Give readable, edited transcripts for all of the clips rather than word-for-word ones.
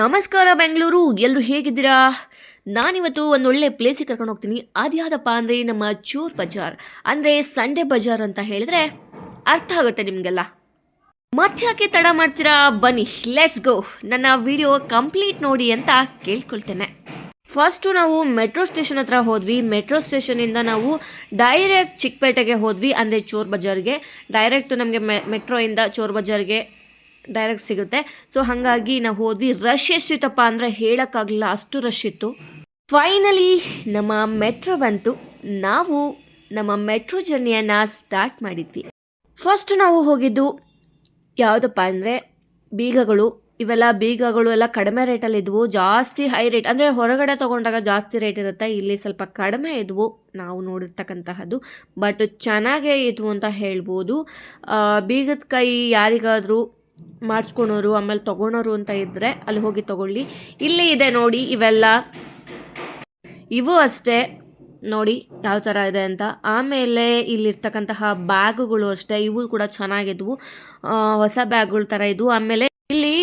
ನಮಸ್ಕಾರ ಬೆಂಗಳೂರು, ಎಲ್ಲರೂ ಹೇಗಿದ್ದೀರಾ? ನಾನಿವತ್ತು ಒಂದೊಳ್ಳೆ ಪ್ಲೇಸಿಗೆ ಕರ್ಕೊಂಡು ಹೋಗ್ತೀನಿ. ಅದು ಯಾವುದಪ್ಪ ಅಂದರೆ ನಮ್ಮ ಚೋರ್ ಬಜಾರ್, ಅಂದರೆ ಸಂಡೇ ಬಜಾರ್ ಅಂತ ಹೇಳಿದ್ರೆ ಅರ್ಥ ಆಗುತ್ತೆ ನಿಮಗೆಲ್ಲ. ಮತ್ತ್ಯಾಕೆ ತಡ ಮಾಡ್ತೀರಾ? ಬನ್ನಿ, ಲೆಟ್ಸ್ ಗೋ. ನನ್ನ ವಿಡಿಯೋ ಕಂಪ್ಲೀಟ್ ನೋಡಿ ಅಂತ ಕೇಳ್ಕೊಳ್ತೇನೆ. ಫಸ್ಟು ನಾವು ಮೆಟ್ರೋ ಸ್ಟೇಷನ್ ಹತ್ರ ಹೋದ್ವಿ. ಮೆಟ್ರೋ ಸ್ಟೇಷನಿಂದ ನಾವು ಡೈರೆಕ್ಟ್ ಚಿಕ್ಕಪೇಟೆಗೆ ಹೋದ್ವಿ, ಅಂದರೆ ಚೋರ್ ಬಜಾರ್ಗೆ. ಡೈರೆಕ್ಟ್ ನಮಗೆ ಮೆಟ್ರೋಯಿಂದ ಚೋರ್ ಬಜಾರ್ಗೆ ಡೈರೆಕ್ಟ್ ಸಿಗುತ್ತೆ. ಸೊ ಹಾಗಾಗಿ ನಾವು ಹೋದ್ವಿ. ರಶ್ ಎಷ್ಟಿತ್ತಪ್ಪ ಅಂದರೆ ಹೇಳೋಕ್ಕಾಗಲಿಲ್ಲ, ಅಷ್ಟು ರಶ್ ಇತ್ತು. ಫೈನಲಿ ನಮ್ಮ ಮೆಟ್ರೋ ಬಂತು. ನಾವು ನಮ್ಮ ಮೆಟ್ರೋ ಜರ್ನಿಯನ್ನು ಸ್ಟಾರ್ಟ್ ಮಾಡಿದ್ವಿ. ಫಸ್ಟ್ ನಾವು ಹೋಗಿದ್ದು ಯಾವುದಪ್ಪ ಅಂದರೆ ಬೀಗಗಳು. ಇವೆಲ್ಲ ಬೀಗಗಳು ಎಲ್ಲ ಕಡಿಮೆ ರೇಟಲ್ಲಿ ಇದ್ವು. ಜಾಸ್ತಿ ಹೈ ರೇಟ್ ಅಂದರೆ ಹೊರಗಡೆ ತೊಗೊಂಡಾಗ ಜಾಸ್ತಿ ರೇಟ್ ಇರುತ್ತೆ, ಇಲ್ಲಿ ಸ್ವಲ್ಪ ಕಡಿಮೆ ಇದ್ವು ನಾವು ನೋಡಿರ್ತಕ್ಕಂತಹದ್ದು. ಬಟ್ ಚೆನ್ನಾಗೇ ಇದ್ವು ಅಂತ ಹೇಳ್ಬೋದು. ಬೀಗದ ಕೈ ಯಾರಿಗಾದರೂ ಮಾಡಿಸ್ಕೊಳೋರು ಆಮೇಲೆ ತೊಗೊಳೋರು ಅಂತ ಇದ್ದರೆ ಅಲ್ಲಿ ಹೋಗಿ ತೊಗೊಳ್ಳಿ. ಇಲ್ಲಿ ಇದೆ ನೋಡಿ, ಇವೆಲ್ಲ ಇವು ಅಷ್ಟೇ ನೋಡಿ ಯಾವ ಥರ ಇದೆ ಅಂತ. ಆಮೇಲೆ ಇಲ್ಲಿರ್ತಕ್ಕಂತಹ ಬ್ಯಾಗುಗಳು ಅಷ್ಟೇ, ಇವು ಕೂಡ ಚೆನ್ನಾಗಿದ್ವು, ಹೊಸ ಬ್ಯಾಗ್ಗಳ ಥರ ಇದ್ವು. ಆಮೇಲೆ ಇಲ್ಲಿ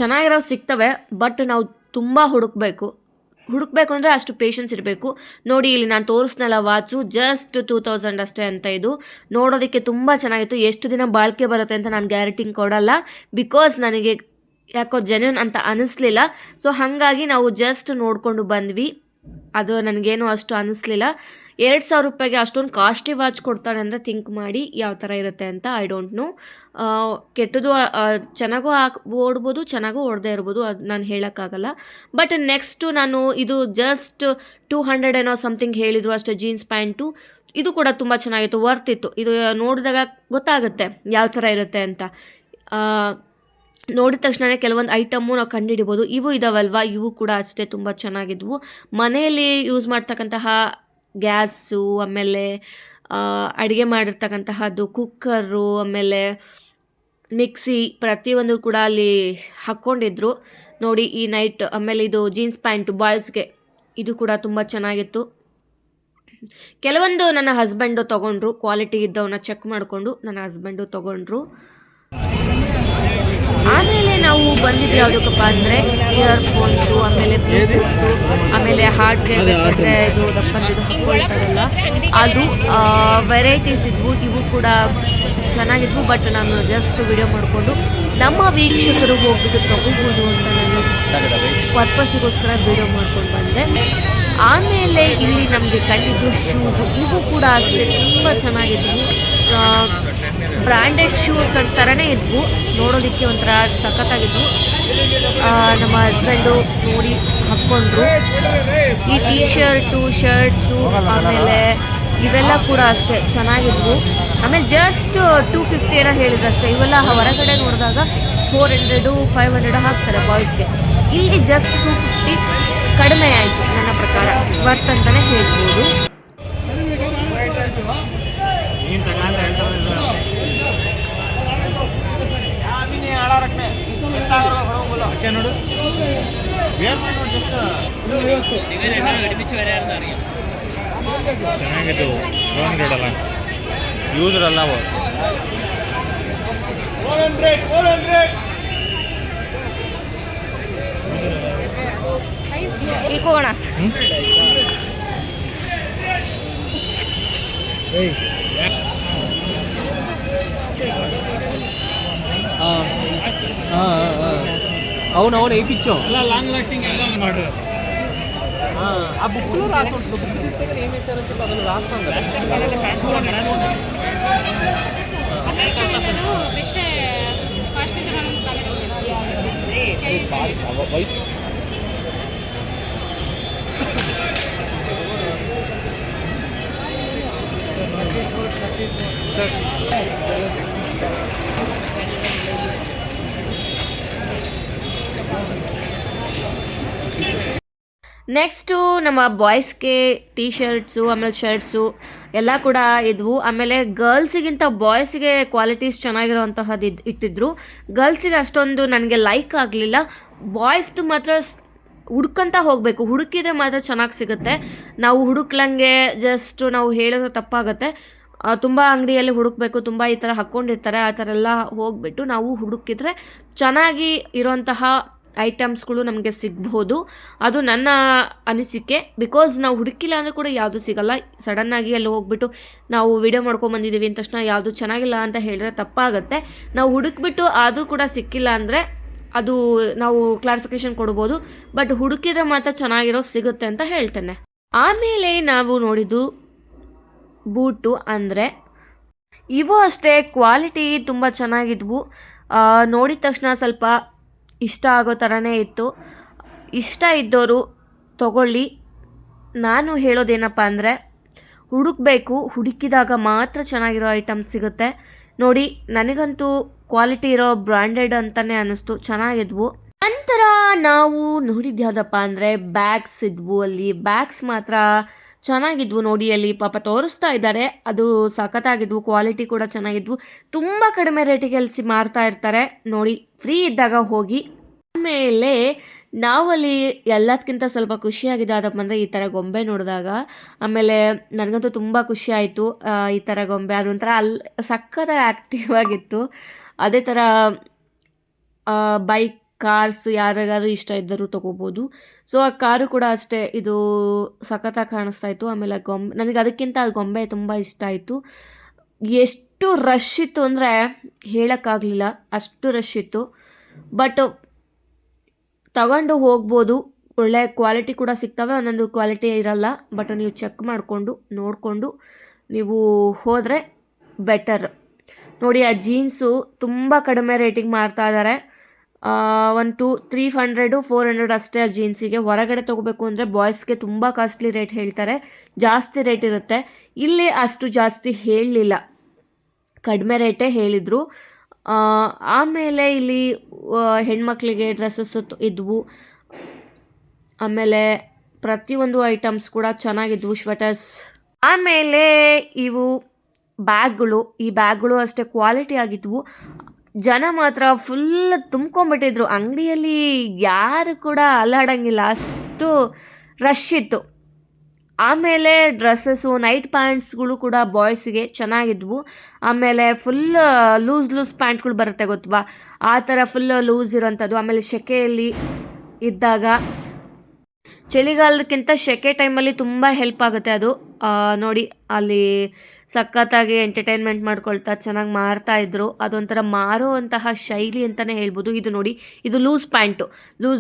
ಚೆನ್ನಾಗಿರೋ ಸಿಗ್ತವೆ, ಬಟ್ ನಾವು ತುಂಬ ಹುಡುಕಬೇಕು ಅಂದರೆ ಅಷ್ಟು ಪೇಷನ್ಸ್ ಇರಬೇಕು. ನೋಡಿ ಇಲ್ಲಿ ನಾನು ತೋರಿಸ್ನಲ್ಲ ವಾಚು, ಜಸ್ಟ್ 2000 ಅಷ್ಟೇ ಅಂತ. ಇದು ನೋಡೋದಕ್ಕೆ ತುಂಬ ಚೆನ್ನಾಗಿತ್ತು. ಎಷ್ಟು ದಿನ ಬಾಳಿಕೆ ಬರುತ್ತೆ ಅಂತ ನಾನು ಗ್ಯಾರಂಟಿ ಕೊಡಲ್ಲ, ಬಿಕಾಸ್ ನನಗೆ ಯಾಕೋ ಜೆನ್ಯೂನ್ ಅಂತ ಅನ್ನಿಸ್ಲಿಲ್ಲ. ಸೊ ಹಾಗಾಗಿ ನಾವು ಜಸ್ಟ್ ನೋಡಿಕೊಂಡು ಬಂದ್ವಿ. ಅದು ನನಗೇನು ಅಷ್ಟು ಅನ್ನಿಸ್ಲಿಲ್ಲ. 2000 ರೂಪಾಯಿಗೆ ಅಷ್ಟೊಂದು ಕಾಸ್ಟ್ಲಿ ವಾಚ್ ಕೊಡ್ತಾರೆ ಅಂದರೆ ಥಿಂಕ್ ಮಾಡಿ ಯಾವ ಥರ ಇರುತ್ತೆ ಅಂತ. I don't know. ಕೆಟ್ಟದು ಚೆನ್ನಾಗೂ ಓಡ್ಬೋದು, ಚೆನ್ನಾಗೂ ಓಡದೇ ಇರ್ಬೋದು, ಅದು ನಾನು ಹೇಳೋಕ್ಕಾಗಲ್ಲ. ಬಟ್ ನೆಕ್ಸ್ಟು ನಾನು ಇದು ಜಸ್ಟ್ 200 ಏನೋ ಸಮಥಿಂಗ್ ಹೇಳಿದರು ಅಷ್ಟೇ. ಜೀನ್ಸ್ ಪ್ಯಾಂಟು ಇದು ಕೂಡ ತುಂಬ ಚೆನ್ನಾಗಿತ್ತು, ವರ್ತ್ ಇತ್ತು. ಇದು ನೋಡಿದಾಗ ಗೊತ್ತಾಗುತ್ತೆ ಯಾವ ಥರ ಇರುತ್ತೆ ಅಂತ. ನೋಡಿದ ತಕ್ಷಣ ಕೆಲವೊಂದು ಐಟಮ್ಮು ನಾವು ಕಂಡುಹಿಡಿಬೋದು. ಇವು ಇದಾವಲ್ವ, ಇವು ಕೂಡ ಅಷ್ಟೇ ತುಂಬ ಚೆನ್ನಾಗಿದ್ವು. ಮನೆಯಲ್ಲಿ ಯೂಸ್ ಮಾಡ್ತಕ್ಕಂತಹ ಗ್ಯಾಸು, ಆಮೇಲೆ ಅಡುಗೆ ಮಾಡಿರ್ತಕ್ಕಂತಹದ್ದು ಕುಕ್ಕರು, ಆಮೇಲೆ ಮಿಕ್ಸಿ, ಪ್ರತಿಯೊಂದು ಕೂಡ ಅಲ್ಲಿ ಹಾಕ್ಕೊಂಡಿದ್ರು ನೋಡಿ. ಈ ನೈಟ್ ಆಮೇಲೆ ಇದು ಜೀನ್ಸ್ ಪ್ಯಾಂಟು ಬಾಯ್ಸ್ಗೆ, ಇದು ಕೂಡ ತುಂಬ ಚೆನ್ನಾಗಿತ್ತು. ಕೆಲವೊಂದು ನನ್ನ ಹಸ್ಬೆಂಡು ತೊಗೊಂಡ್ರು, ಕ್ವಾಲಿಟಿ ಇದ್ದವನ್ನ ಚೆಕ್ ಮಾಡಿಕೊಂಡು ನನ್ನ ಹಸ್ಬೆಂಡು ತೊಗೊಂಡ್ರು. ಆಮೇಲೆ ನಾವು ಬಂದಿದ್ದು ಯಾವುದಕ್ಕಪ್ಪ ಅಂದರೆ ಇಯರ್ಫೋನ್ಸು, ಆಮೇಲೆ ಬ್ಲೂಟೂತ್ಸು, ಆಮೇಲೆ ಹಾರ್ಟ್ಗೆ ಬೇಕಾದರೆ ಇದು ದಪ್ಪಂದಿದ್ದು ಹಾಕ್ಕೊಳ್ತಾರಲ್ಲ ಅದು ವೆರೈಟೀಸ್ ಇದ್ವು. ಇವು ಕೂಡ ಚೆನ್ನಾಗಿದ್ವು. ಬಟ್ ನಾನು ಜಸ್ಟ್ ವಿಡಿಯೋ ಮಾಡಿಕೊಂಡು ನಮ್ಮ ವೀಕ್ಷಕರು ಹೋಗ್ಬಿಟ್ಟು ತೊಗೋಬೋದು ಅಂತ ನಾನು ಪರ್ಪಸ್ಸಿಗೋಸ್ಕರ ವಿಡಿಯೋ ಮಾಡ್ಕೊಂಡು ಬಂದೆ. ಆಮೇಲೆ ಇಲ್ಲಿ ನಮಗೆ ಕಂಡಿದ್ದು ಶೂಸು, ಇವು ಕೂಡ ಅಷ್ಟೇ ತುಂಬ ಚೆನ್ನಾಗಿದ್ವು. ಬ್ರ್ಯಾಂಡೆಡ್ ಶೂಸ್ ಥರನೇ ಇದ್ವು, ನೋಡೋದಕ್ಕೆ ಒಂಥರ ಸಖತ್ತಾಗಿದ್ವು. ನಮ್ಮ ಹಸ್ಬೆಂಡು ನೋಡಿ ಹಾಕ್ಕೊಂಡ್ರು. ಈ ಟೀ ಶರ್ಟ್ಸು ಆಮೇಲೆ ಇವೆಲ್ಲ ಕೂಡ ಅಷ್ಟೇ ಚೆನ್ನಾಗಿದ್ವು. ಆಮೇಲೆ ಜಸ್ಟ್ 250 ಏನೋ ಹೇಳಿದ್ರು ಅಷ್ಟೇ. ಇವೆಲ್ಲ ಹೊರಗಡೆ ನೋಡಿದಾಗ 400 500 ಹಾಕ್ತಾರೆ ಬಾಯ್ಸ್ಗೆ. ಇಲ್ಲಿ ಜಸ್ಟ್ 250 ಕಡಿಮೆ ಆಯಿತು. ನನ್ನ ಪ್ರಕಾರ ವರ್ತ್ ಅಂತಲೇ ಹೇಳ್ಬೋದು. ಚೆನ್ನಾಗಿತ್ತು. ಯೂಸರ್ ಅಲ್ಲ ಅವು. ಇಕ್ಕೋಣ అవును వేయించాం అలా లాంగ్ లాస్టింగ్ ఎలా మాడు. ఆ బుక్లో రాసి ఉంటుంది. బుక్ తీస్తే కానీ ఏం వేసారని చెప్పి అందులో రాస్తాం కదా. ನೆಕ್ಸ್ಟು ನಮ್ಮ ಬಾಯ್ಸ್ಗೆ ಟೀ ಶರ್ಟ್ಸು ಆಮೇಲೆ ಶರ್ಟ್ಸು ಎಲ್ಲ ಕೂಡ ಇದ್ವು. ಆಮೇಲೆ ಗರ್ಲ್ಸಿಗಿಂತ ಬಾಯ್ಸಿಗೆ ಕ್ವಾಲಿಟೀಸ್ ಚೆನ್ನಾಗಿರೋವಂತಹದ್ದು ಇಟ್ಟಿದ್ರು. ಗರ್ಲ್ಸಿಗೆ ಅಷ್ಟೊಂದು ನನಗೆ ಲೈಕ್ ಆಗಲಿಲ್ಲ. ಬಾಯ್ಸ್ದು ಮಾತ್ರ ಹುಡ್ಕೊಂತ ಹೋಗಬೇಕು, ಹುಡುಕಿದ್ರೆ ಮಾತ್ರ ಚೆನ್ನಾಗಿ ಸಿಗುತ್ತೆ. ನಾವು ಹುಡುಕ್ಲಂಗೆ ಜಸ್ಟ್ ನಾವು ಹೇಳಿದ್ರೆ ತಪ್ಪಾಗುತ್ತೆ. ತುಂಬ ಅಂಗಡಿಯಲ್ಲಿ ಹುಡುಕಬೇಕು, ತುಂಬ ಈ ಥರ ಹಾಕ್ಕೊಂಡಿರ್ತಾರೆ, ಆ ಥರ ಎಲ್ಲ ಹೋಗಿಬಿಟ್ಟು ನಾವು ಹುಡುಕಿದ್ರೆ ಚೆನ್ನಾಗಿ ಇರೋಂತಹ ಐಟಮ್ಸ್ಗಳು ನಮಗೆ ಸಿಗ್ಬೋದು. ಅದು ನನ್ನ ಅನಿಸಿಕೆ. ಬಿಕಾಸ್ ನಾವು ಹುಡುಕಿಲ್ಲ ಅಂದರೆ ಕೂಡ ಯಾವುದು ಸಿಗಲ್ಲ. ಸಡನ್ನಾಗಿ ಅಲ್ಲಿ ಹೋಗ್ಬಿಟ್ಟು ನಾವು ವಿಡಿಯೋ ಮಾಡ್ಕೊಂಬಂದಿದ್ದೀವಿ ಅಂದ ತಕ್ಷಣ ಯಾವುದು ಚೆನ್ನಾಗಿಲ್ಲ ಅಂತ ಹೇಳಿದ್ರೆ ತಪ್ಪಾಗುತ್ತೆ. ನಾವು ಹುಡುಕ್ಬಿಟ್ಟು ಆದರೂ ಕೂಡ ಸಿಕ್ಕಿಲ್ಲ ಅಂದರೆ ಅದು ನಾವು ಕ್ಲಾರಿಫಿಕೇಷನ್ ಕೊಡ್ಬೋದು. ಬಟ್ ಹುಡುಕಿದ್ರೆ ಮಾತ್ರ ಚೆನ್ನಾಗಿರೋ ಸಿಗುತ್ತೆ ಅಂತ ಹೇಳ್ತೇನೆ. ಆಮೇಲೆ ನಾವು ನೋಡಿದ್ದು ಬೂಟು. ಅಂದರೆ ಇವು ಅಷ್ಟೇ ಕ್ವಾಲಿಟಿ ತುಂಬ ಚೆನ್ನಾಗಿದ್ವು. ನೋಡಿದ ತಕ್ಷಣ ಸ್ವಲ್ಪ ಇಷ್ಟ ಆಗೋ ಥರನೇ ಇತ್ತು. ಇಷ್ಟ ಇದ್ದವರು ತಗೊಳ್ಳಿ. ನಾನು ಹೇಳೋದೇನಪ್ಪ ಅಂದರೆ ಹುಡುಕಬೇಕು, ಹುಡುಕಿದಾಗ ಮಾತ್ರ ಚೆನ್ನಾಗಿರೋ ಐಟಮ್ಸ್ ಸಿಗುತ್ತೆ. ನೋಡಿ, ನನಗಂತೂ ಕ್ವಾಲಿಟಿ ಇರೋ ಬ್ರ್ಯಾಂಡೆಡ್ ಅಂತಲೇ ಅನ್ನಿಸ್ತು, ಚೆನ್ನಾಗಿದ್ವು. ನಂತರ ನಾವು ನೋಡಿದ್ದು ಯಾವುದಪ್ಪ ಅಂದರೆ ಬ್ಯಾಗ್ಸ್ ಇದ್ವು. ಅಲ್ಲಿ ಬ್ಯಾಗ್ಸ್ ಮಾತ್ರ ಚೆನ್ನಾಗಿದ್ವು. ನೋಡಿ, ಅಲ್ಲಿ ಪಾಪ ತೋರಿಸ್ತಾ ಇದ್ದಾರೆ, ಅದು ಸಖತ್ತಾಗಿದ್ವು. ಕ್ವಾಲಿಟಿ ಕೂಡ ಚೆನ್ನಾಗಿದ್ವು. ತುಂಬ ಕಡಿಮೆ ರೇಟಿಗೆ ಅಲ್ಲಿ ಮಾರ್ತಾ ಇರ್ತಾರೆ. ನೋಡಿ, ಫ್ರೀ ಇದ್ದಾಗ ಹೋಗಿ. ಆಮೇಲೆ ನಾವಲ್ಲಿ ಎಲ್ಲದಕ್ಕಿಂತ ಸ್ವಲ್ಪ ಖುಷಿಯಾಗಿದೆ ಅದಪ್ಪ ಅಂದರೆ ಈ ಥರ ಗೊಂಬೆ ನೋಡಿದಾಗ. ಆಮೇಲೆ ನನಗಂತೂ ತುಂಬ ಖುಷಿ ಆಯಿತು ಈ ಥರ ಗೊಂಬೆ. ಅದೊಂಥರ ಸಖತ್ತಾಗಿ ಆ್ಯಕ್ಟಿವ್ ಆಗಿತ್ತು. ಅದೇ ಥರ ಬೈಕ್, ಕಾರ್ಸ್ ಯಾರಿಗಾದ್ರೂ ಇಷ್ಟ ಇದ್ದರೂ ತೊಗೋಬೋದು. ಸೊ ಆ ಕಾರು ಕೂಡ ಅಷ್ಟೇ, ಇದು ಸಖತ್ತಾಗಿ ಕಾಣಿಸ್ತಾ ಇತ್ತು. ಆಮೇಲೆ ನನಗೆ ಅದಕ್ಕಿಂತ ಆ ಗೊಂಬೆ ತುಂಬ ಇಷ್ಟ ಆಯಿತು. ಎಷ್ಟು ರಶ್ ಇತ್ತು ಅಂದರೆ ಹೇಳೋಕ್ಕಾಗಲಿಲ್ಲ, ಅಷ್ಟು ರಶ್ ಇತ್ತು. ಬಟ್ ತಗೊಂಡು ಹೋಗ್ಬೋದು. ಒಳ್ಳೆ ಕ್ವಾಲಿಟಿ ಕೂಡ ಸಿಗ್ತವೆ, ಒಂದೊಂದು ಕ್ವಾಲಿಟಿ ಇರಲ್ಲ. ಬಟ್ ನೀವು ಚೆಕ್ ಮಾಡಿಕೊಂಡು ನೋಡಿಕೊಂಡು ನೀವು ಹೋದರೆ ಬೆಟರ್. ನೋಡಿ, ಆ ಜೀನ್ಸು ತುಂಬ ಕಡಿಮೆ ರೇಟಿಗೆ ಮಾರ್ತಾ ಇದ್ದಾರೆ. ಒಂದು 300 400 ಅಷ್ಟೇ ಆ ಜೀನ್ಸಿಗೆ. ಹೊರಗಡೆ ತೊಗೋಬೇಕು ಅಂದರೆ ಬಾಯ್ಸ್ಗೆ ತುಂಬ ಕಾಸ್ಟ್ಲಿ ರೇಟ್ ಹೇಳ್ತಾರೆ, ಜಾಸ್ತಿ ರೇಟ್ ಇರುತ್ತೆ. ಇಲ್ಲಿ ಅಷ್ಟು ಜಾಸ್ತಿ ಹೇಳಲಿಲ್ಲ, ಕಡಿಮೆ ರೇಟೇ ಹೇಳಿದರು. ಆಮೇಲೆ ಇಲ್ಲಿ ಹೆಣ್ಮಕ್ಳಿಗೆ ಡ್ರೆಸ್ಸಸ್ ಇದ್ವು. ಆಮೇಲೆ ಪ್ರತಿಯೊಂದು ಐಟಮ್ಸ್ ಕೂಡ ಚೆನ್ನಾಗಿದ್ವು, ಸ್ವೆಟರ್ಸ್. ಆಮೇಲೆ ಇವು ಬ್ಯಾಗ್ಗಳು, ಈ ಬ್ಯಾಗ್ಗಳು ಅಷ್ಟೇ ಕ್ವಾಲಿಟಿ ಆಗಿದ್ವು. ಜನ ಮಾತ್ರ ಫುಲ್ ತುಂಬ್ಕೊಂಡ್ಬಿಟ್ಟಿದ್ರು. ಅಂಗಡಿಯಲ್ಲಿ ಯಾರು ಕೂಡ ಅಲ್ಲಾಡಂಗಿಲ್ಲ, ಅಷ್ಟು ರಶ್ ಇತ್ತು. ಆಮೇಲೆ ಡ್ರೆಸ್ಸಸ್ಸು, ನೈಟ್ ಪ್ಯಾಂಟ್ಸ್ಗಳು ಕೂಡ ಬಾಯ್ಸಿಗೆ ಚೆನ್ನಾಗಿದ್ವು. ಆಮೇಲೆ ಫುಲ್ ಲೂಸ್ ಪ್ಯಾಂಟ್ಗಳು ಬರುತ್ತೆ ಗೊತ್ತವಾ, ಆ ಥರ ಫುಲ್ ಲೂಸ್ ಇರೋಂಥದ್ದು. ಆಮೇಲೆ ಸೆಕೆಯಲ್ಲಿ ಇದ್ದಾಗ, ಚಳಿಗಾಲಕ್ಕಿಂತ ಸೆಕೆ ಟೈಮಲ್ಲಿ ತುಂಬ ಹೆಲ್ಪ್ ಆಗುತ್ತೆ ಅದು. ನೋಡಿ, ಅಲ್ಲಿ ಸಖತ್ತಾಗಿ ಎಂಟರ್ಟೈನ್ಮೆಂಟ್ ಮಾಡ್ಕೊಳ್ತಾ ಚೆನ್ನಾಗಿ ಮಾರ್ತಾಯಿದ್ರು. ಅದೊಂಥರ ಮಾರುವಂತಹ ಶೈಲಿ ಅಂತಲೇ ಹೇಳ್ಬೋದು. ಇದು ನೋಡಿ, ಇದು ಲೂಸ್ ಪ್ಯಾಂಟು,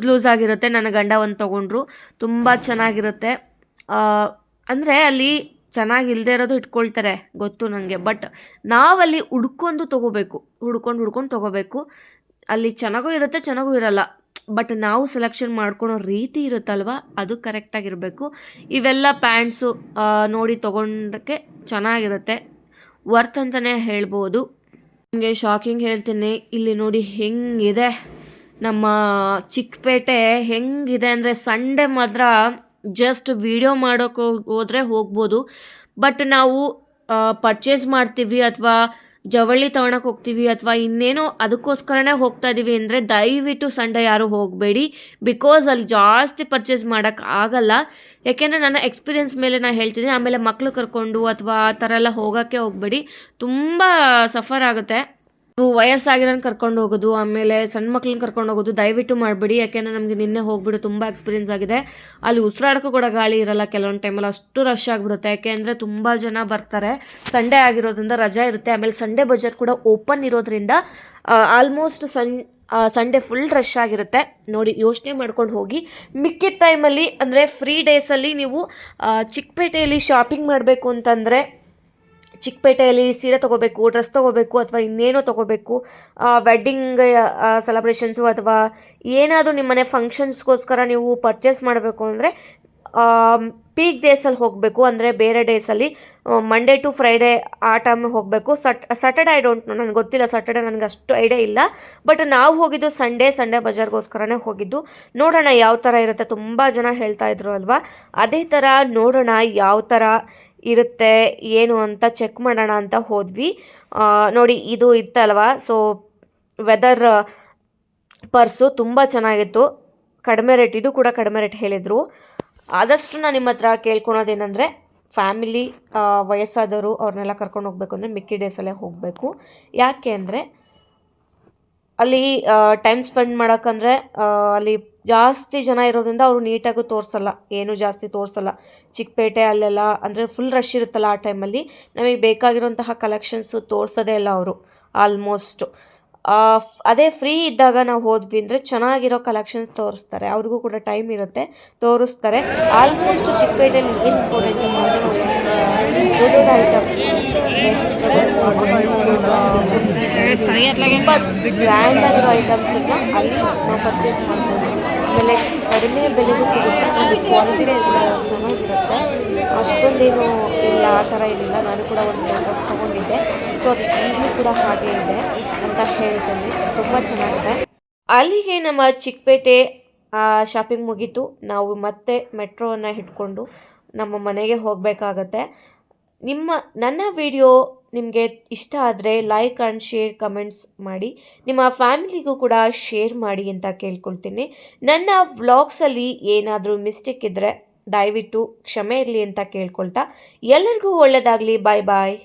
ಲೂಸ್ ಆಗಿರುತ್ತೆ. ನನ್ನ ಗಂಡ ಒಂದು ತೊಗೊಂಡ್ರು, ತುಂಬ ಚೆನ್ನಾಗಿರುತ್ತೆ. ಅಂದರೆ ಅಲ್ಲಿ ಚೆನ್ನಾಗಿಲ್ಲದೆ ಇರೋದು ಇಟ್ಕೊಳ್ತಾರೆ, ಗೊತ್ತು ನನಗೆ. ಬಟ್ ನಾವಲ್ಲಿ ಹುಡ್ಕೊಂಡು ತೊಗೋಬೇಕು. ಅಲ್ಲಿ ಚೆನ್ನಾಗೂ ಇರುತ್ತೆ, ಚೆನ್ನಾಗೂ ಇರಲ್ಲ. ಬಟ್ ನಾವು ಸೆಲೆಕ್ಷನ್ ಮಾಡ್ಕೊಳೋ ರೀತಿ ಇರುತ್ತಲ್ವ, ಅದು ಕರೆಕ್ಟಾಗಿರಬೇಕು. ಇವೆಲ್ಲ ಪ್ಯಾಂಟ್ಸು ನೋಡಿ ತೊಗೊಂಡಕ್ಕೆ ಚೆನ್ನಾಗಿರುತ್ತೆ, ವರ್ತ್ ಅಂತಲೇ ಹೇಳ್ಬೋದು. ನಿಮಗೆ ಶಾಕಿಂಗ್ ಹೇಳ್ತೀನಿ, ಇಲ್ಲಿ ನೋಡಿ ಹೆಂಗಿದೆ ನಮ್ಮ ಚಿಕ್ಕಪೇಟೆ. ಹೆಂಗಿದೆ ಅಂದರೆ ಸಂಡೇ ಮಾತ್ರ ಜಸ್ಟ್ ವಿಡಿಯೋ ಮಾಡೋಕ್ಕೆ ಹೋದರೆ ಹೋಗ್ಬೋದು. ಬಟ್ ನಾವು ಪರ್ಚೇಸ್ ಮಾಡ್ತೀವಿ ಅಥವಾ ಜವಳಿ ತೊಗೊಳಕ್ಕೆ ಹೋಗ್ತೀವಿ ಅಥವಾ ಇನ್ನೇನೋ ಅದಕ್ಕೋಸ್ಕರನೇ ಹೋಗ್ತಾ ಇದ್ದೀವಿ ಅಂದರೆ ದಯವಿಟ್ಟು ಸಂಡೇ ಯಾರೂ ಹೋಗಬೇಡಿ. ಬಿಕಾಸ್ ಅಲ್ಲಿ ಜಾಸ್ತಿ ಪರ್ಚೇಸ್ ಮಾಡೋಕ್ಕೆ ಆಗಲ್ಲ. ಯಾಕೆಂದರೆ ನನ್ನ ಎಕ್ಸ್ಪೀರಿಯೆನ್ಸ್ ಮೇಲೆ ನಾನು ಹೇಳ್ತಿದ್ದೀನಿ. ಆಮೇಲೆ ಮಕ್ಕಳು ಕರ್ಕೊಂಡು ಅಥವಾ ಆ ಥರ ಎಲ್ಲ ಹೋಗೋಕ್ಕೆ ಹೋಗಬೇಡಿ, ತುಂಬ ಸಫರ್ ಆಗುತ್ತೆ. ವಯಸ್ಸಾಗಿರೋನ್ ಕರ್ಕೊಂಡು ಹೋಗೋದು, ಆಮೇಲೆ ಸಣ್ಣ ಮಕ್ಳನ್ನ ಕರ್ಕೊಂಡು ಹೋಗೋದು ದಯವಿಟ್ಟು ಮಾಡಬೇಡಿ. ಯಾಕೆಂದರೆ ನಮಗೆ ನಿನ್ನೆ ಹೋಗ್ಬಿಟ್ಟು ತುಂಬ ಎಕ್ಸ್ಪೀರಿಯೆನ್ಸ್ ಆಗಿದೆ. ಅಲ್ಲಿ ಉಸಿರಾಡೋಕ್ಕೂ ಕೂಡ ಗಾಳಿ ಇರಲ್ಲ ಕೆಲವೊಂದು ಟೈಮಲ್ಲಿ, ಅಷ್ಟು ರಶ್ ಆಗಿಬಿಡುತ್ತೆ. ಯಾಕೆಂದರೆ ತುಂಬ ಜನ ಬರ್ತಾರೆ, ಸಂಡೇ ಆಗಿರೋದ್ರಿಂದ ರಜಾ ಇರುತ್ತೆ. ಆಮೇಲೆ ಸಂಡೇ ಬಜಾರ್ ಕೂಡ ಓಪನ್ ಇರೋದ್ರಿಂದ ಆಲ್ಮೋಸ್ಟ್ ಸಂಡೇ ಫುಲ್ ರಶ್ ಆಗಿರುತ್ತೆ. ನೋಡಿ, ಯೋಚನೆ ಮಾಡ್ಕೊಂಡು ಹೋಗಿ. ಮಿಕ್ಕಿದ ಟೈಮಲ್ಲಿ ಅಂದರೆ ಫ್ರೀ ಡೇಸಲ್ಲಿ ನೀವು ಚಿಕ್ಕಪೇಟೆಯಲ್ಲಿ ಶಾಪಿಂಗ್ ಮಾಡಬೇಕು ಅಂತಂದರೆ, ಚಿಕ್ಕಪೇಟೆಯಲ್ಲಿ ಸೀರೆ ತೊಗೋಬೇಕು, ಡ್ರೆಸ್ ತೊಗೋಬೇಕು ಅಥವಾ ಇನ್ನೇನೋ ತೊಗೋಬೇಕು, ವೆಡ್ಡಿಂಗ್ ಸೆಲೆಬ್ರೇಷನ್ಸು ಅಥವಾ ಏನಾದರೂ ನಿಮ್ಮನೆ ಫಂಕ್ಷನ್ಸ್ಗೋಸ್ಕರ ನೀವು ಪರ್ಚೇಸ್ ಮಾಡಬೇಕು ಅಂದರೆ ಪೀಕ್ ಡೇಸಲ್ಲಿ ಹೋಗಬೇಕು. ಅಂದರೆ ಬೇರೆ ಡೇಸಲ್ಲಿ ಮಂಡೇ ಟು ಫ್ರೈಡೇ ಆ ಟೈಮಿಗೆ ಹೋಗಬೇಕು. ಸ್ಯಾಟರ್ಡೆ ಐ ಡೋಂಟ್ ನೋ, ನನಗೆ ಗೊತ್ತಿಲ್ಲ. ಸ್ಯಾಟರ್ಡೆ ನನಗೆ ಅಷ್ಟು ಐಡಿಯಾ ಇಲ್ಲ. ಬಟ್ ನಾವು ಹೋಗಿದ್ದು ಸಂಡೇ ಬಜಾರ್ಗೋಸ್ಕರನೇ ಹೋಗಿದ್ದು. ನೋಡೋಣ ಯಾವ ಥರ ಇರುತ್ತೆ. ತುಂಬ ಜನ ಹೇಳ್ತಾ ಇದ್ರು ಅಲ್ವಾ, ಅದೇ ಥರ ನೋಡೋಣ ಯಾವ ಥರ ಇರುತ್ತೆ ಏನು ಅಂತ ಚೆಕ್ ಮಾಡೋಣ ಅಂತ ಹೋದ್ವಿ. ನೋಡಿ, ಇದು ಇತ್ತಲ್ವಾ, ಸೊ ವೆದರ್ ಪರ್ಸು ತುಂಬ ಚೆನ್ನಾಗಿತ್ತು, ಕಡಿಮೆ ರೇಟ್. ಇದು ಕೂಡ ಕಡಿಮೆ ರೇಟ್ ಹೇಳಿದರು. ಆದಷ್ಟು ನಾನು ನಿಮ್ಮ ಹತ್ರ ಕೇಳ್ಕೊಳೋದೇನೆಂದರೆ, ಫ್ಯಾಮಿಲಿ ವಯಸ್ಸಾದವರು ಅವ್ರನ್ನೆಲ್ಲ ಕರ್ಕೊಂಡು ಹೋಗಬೇಕು ಅಂದರೆ ಮಿಕ್ಕಿ ಡೇಸಲ್ಲೇ ಹೋಗಬೇಕು. ಯಾಕೆ ಅಂದರೆ ಅಲ್ಲಿ ಟೈಮ್ ಸ್ಪೆಂಡ್ ಮಾಡೋಕ್ಕಂದ್ರೆ ಅಲ್ಲಿ ಜಾಸ್ತಿ ಜನ ಇರೋದ್ರಿಂದ ಅವರು ನೀಟಾಗೂ ತೋರಿಸಲ್ಲ, ಏನೂ ಜಾಸ್ತಿ ತೋರಿಸಲ್ಲ. ಚಿಕ್ಕಪೇಟೆ ಅಲ್ಲೆಲ್ಲ ಅಂದರೆ ಫುಲ್ ರಶ್ ಇರುತ್ತಲ್ಲ ಆ ಟೈಮಲ್ಲಿ ನಮಗೆ ಬೇಕಾಗಿರೋಂತಹ ಕಲೆಕ್ಷನ್ಸು ತೋರಿಸೋದೇ ಇಲ್ಲ ಅವರು ಆಲ್ಮೋಸ್ಟು. ಅದೇ ಫ್ರೀ ಇದ್ದಾಗ ನಾವು ಹೋದ್ವಿ ಅಂದರೆ ಚೆನ್ನಾಗಿರೋ ಕಲೆಕ್ಷನ್ಸ್ ತೋರಿಸ್ತಾರೆ, ಅವ್ರಿಗೂ ಕೂಡ ಟೈಮ್ ಇರುತ್ತೆ, ತೋರಿಸ್ತಾರೆ. ಆಲ್ಮೋಸ್ಟ್ ಚಿಕ್ಕಪೇಟೆಯಲ್ಲಿ ಏನು ಇಂಪಾರ್ಟೆಂಟ್ ಅಂದರೆ ದೊಡ್ಡ ಐಟಮ್ಸ್ ತುಂಬ ಗ್ರ್ಯಾಂಡ್ ಆಗಿರೋ ಐಟಮ್ಸನ್ನ ಅಲ್ಲಿ ನಾವು ಪರ್ಚೇಸ್ ಮಾಡ್ಬೋದು. ಆಮೇಲೆ ಕಡಿಮೆ ಬೆಲೆಗೂ ಸಿಗುತ್ತೆ, ನಮಗೆ ಕ್ವಾಲಿಟಿ ಕೂಡ ಚೆನ್ನಾಗಿರುತ್ತೆ. ಅಷ್ಟೊಂದೇನು ಇಲ್ಲ, ಆ ಥರ ಏನಿಲ್ಲ. ನಾನು ಕೂಡ ಒಂದು ಡ್ರೆಸ್ ತೊಗೊಂಡಿದ್ದೆ, ಸೊ ಅದು ಈಗಲೂ ಕೂಡ ಹಾಗೆ ಇದೆ ಅಂತ ಹೇಳ್ತೀನಿ. ತುಂಬ ಚೆನ್ನಾಗಿದೆ. ಅಲ್ಲಿಗೆ ನಮ್ಮ ಚಿಕ್ಕಪೇಟೆ ಶಾಪಿಂಗ್ ಮುಗೀತು. ನಾವು ಮತ್ತೆ ಮೆಟ್ರೋವನ್ನು ಹಿಡ್ಕೊಂಡು ನಮ್ಮ ಮನೆಗೆ ಹೋಗಬೇಕಾಗತ್ತೆ. ನನ್ನ ವಿಡಿಯೋ ನಿಮಗೆ ಇಷ್ಟ ಆದರೆ ಲೈಕ್ ಆ್ಯಂಡ್ ಶೇರ್ ಕಮೆಂಟ್ಸ್ ಮಾಡಿ, ನಿಮ್ಮ ಫ್ಯಾಮಿಲಿಗೂ ಕೂಡ ಶೇರ್ ಮಾಡಿ ಅಂತ ಕೇಳ್ಕೊಳ್ತೀನಿ. ನನ್ನ ವ್ಲಾಗ್ಸಲ್ಲಿ ಏನಾದರೂ ಮಿಸ್ಟೇಕ್ ಇದ್ದರೆ ದಯವಿಟ್ಟು ಕ್ಷಮೆ ಇರಲಿ ಅಂತ ಕೇಳ್ಕೊಳ್ತಾ ಎಲ್ಲರಿಗೂ ಒಳ್ಳೆಯದಾಗಲಿ. ಬಾಯ್ ಬಾಯ್.